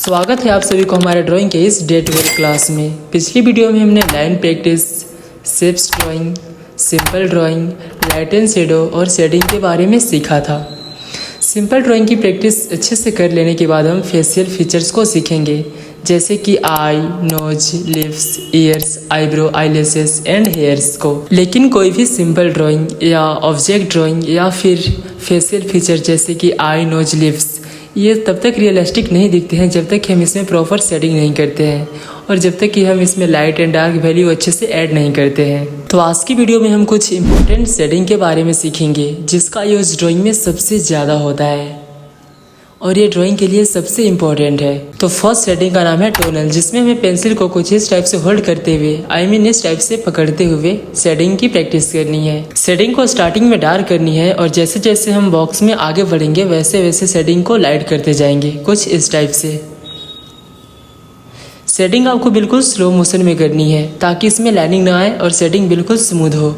स्वागत है आप सभी को हमारे ड्राइंग के इस डे 12 क्लास में। पिछली वीडियो में हमने line practice, shapes drawing, simple drawing, light and shadow और शेडिंग के बारे में सीखा था। सिंपल ड्राइंग की प्रैक्टिस अच्छे से कर लेने के बाद हम फेशियल फीचर्स को सीखेंगे, जैसे कि eye, nose, lips, ears, eyebrow, eyelashes and hairs को। लेकिन कोई भी सिंपल ड्राइंग या ऑब्जेक्ट ड्राइंग या फिर फेशियल फीचर जैसे कि आई, नोज, लिप्स, ये तब तक रियलिस्टिक नहीं दिखते हैं जब तक कि हम इसमें प्रॉपर शेडिंग नहीं करते हैं और जब तक कि हम इसमें लाइट एंड डार्क वैल्यू अच्छे से ऐड नहीं करते हैं। तो आज की वीडियो में हम कुछ इंपॉर्टेंट शेडिंग के बारे में सीखेंगे जिसका यूज ड्राइंग में सबसे ज़्यादा होता है और ये ड्राइंग के लिए सबसे इम्पोर्टेंट है। तो फर्स्ट शेडिंग का नाम है टोनल, जिसमें हमें पेंसिल को कुछ इस टाइप से होल्ड करते हुए इस टाइप से पकड़ते हुए शेडिंग की प्रैक्टिस करनी है। शेडिंग को स्टार्टिंग में डार्क करनी है और जैसे जैसे हम बॉक्स में आगे बढ़ेंगे वैसे वैसे शेडिंग को लाइट करते जाएंगे, कुछ इस टाइप से। शेडिंग आपको बिल्कुल स्लो मोशन में करनी है ताकि इसमें लाइनिंग ना आए और शेडिंग बिल्कुल स्मूथ हो।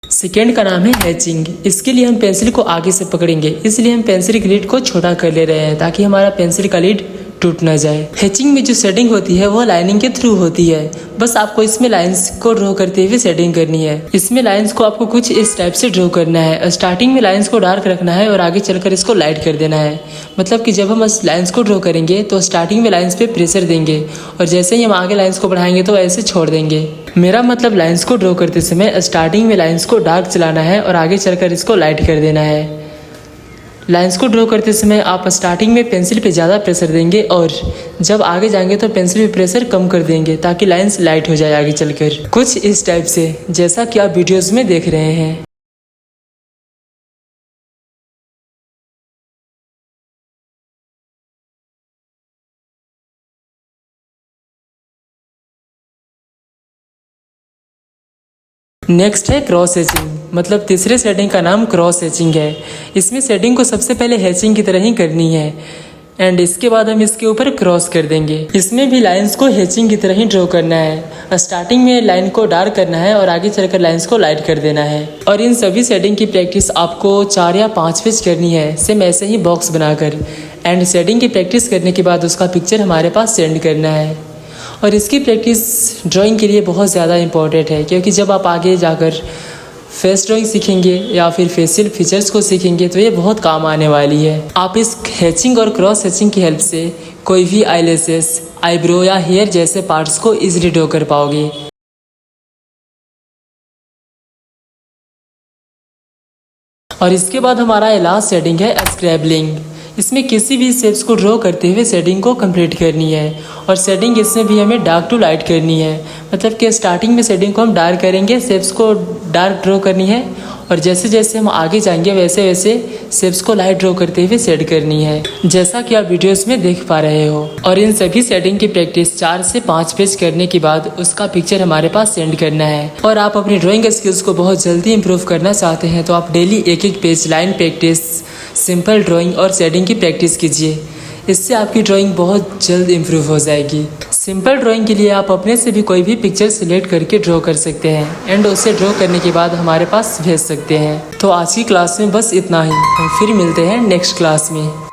सेकेंड का नाम है हैचिंग। इसके लिए हम पेंसिल को आगे से पकड़ेंगे, इसलिए हम पेंसिल की लीड को छोटा कर ले रहे हैं ताकि हमारा पेंसिल का लीड टूट ना जाए। हैचिंग में जो शेडिंग होती है वो लाइनिंग के थ्रू होती है। बस आपको इसमें लाइंस को ड्रॉ करते हुए शेडिंग करनी है। इसमें लाइंस को आपको कुछ इस टाइप से ड्रॉ करना है। स्टार्टिंग में लाइंस को डार्क रखना है और आगे चलकर इसको लाइट कर देना है। मतलब कि जब हम लाइंस को ड्रॉ करेंगे तो स्टार्टिंग में लाइंस पे प्रेशर देंगे और जैसे ही हम आगे लाइंस को बढ़ाएंगे तो ऐसे छोड़ देंगे। मेरा मतलब लाइंस को ड्रॉ करते समय स्टार्टिंग में लाइंस को डार्क चलाना है और आगे चलकर इसको लाइट कर देना है। लाइंस को ड्रॉ करते समय आप स्टार्टिंग में पेंसिल पे ज़्यादा प्रेशर देंगे और जब आगे जाएंगे तो पेंसिल पे प्रेशर कम कर देंगे ताकि लाइंस लाइट हो जाए आगे चलकर, कुछ इस टाइप से, जैसा कि आप वीडियोस में देख रहे हैं। नेक्स्ट है क्रॉस हैचिंग, मतलब तीसरे शेडिंग का नाम क्रॉस हैचिंग है। इसमें शेडिंग को सबसे पहले हैचिंग की तरह ही करनी है एंड इसके बाद हम इसके ऊपर क्रॉस कर देंगे। इसमें भी लाइंस को हैचिंग की तरह ही ड्रॉ करना है। स्टार्टिंग में लाइन को डार्क करना है और आगे चलकर लाइंस को लाइट कर देना है। और इन सभी शेडिंग की प्रैक्टिस आपको 4 या 5 पेज करनी है, सेम ऐसे ही बॉक्स बनाकर। एंड शेडिंग की प्रैक्टिस करने के बाद उसका पिक्चर हमारे पास सेंड करना है। और इसकी प्रैक्टिस ड्राइंग के लिए बहुत ज़्यादा इम्पॉर्टेंट है, क्योंकि जब आप आगे जाकर फेस ड्राइंग सीखेंगे या फिर फेशियल फीचर्स को सीखेंगे तो ये बहुत काम आने वाली है। आप इस हैचिंग और क्रॉस हैचिंग की हेल्प से कोई भी आईलैशेस, आईब्रो या हेयर जैसे पार्ट्स को इजीली ड्रॉ कर पाओगे। और इसके बाद हमारा लास्ट शेडिंग है स्क्रैबलिंग। इसमें किसी भी शेप्स को ड्रॉ करते हुए शेडिंग को कंप्लीट करनी है और शेडिंग इसमें भी हमें डार्क टू लाइट करनी है। मतलब कि स्टार्टिंग में शेडिंग को हम डार्क करेंगे, शेप्स को डार्क ड्रॉ करनी है और जैसे जैसे हम आगे जाएंगे वैसे वैसे शेप्स को लाइट ड्रॉ करते हुए शेड करनी है, जैसा कि आप वीडियोस में देख पा रहे हो। और इन सभी शेडिंग की प्रैक्टिस 4 से 5 पेज करने के बाद उसका पिक्चर हमारे पास सेंड करना है। और आप अपनी ड्राइंग स्किल्स को बहुत जल्दी इंप्रूव करना चाहते हैं तो आप डेली एक page line practice, simple drawing और शेडिंग की प्रैक्टिस कीजिए। इससे आपकी ड्राइंग बहुत जल्द इम्प्रूव हो जाएगी। सिंपल ड्राइंग के लिए आप अपने से भी कोई भी पिक्चर सिलेक्ट करके ड्रॉ कर सकते हैं एंड उसे ड्रॉ करने के बाद हमारे पास भेज सकते हैं। तो आज की क्लास में बस इतना ही, हम फिर मिलते हैं नेक्स्ट क्लास में।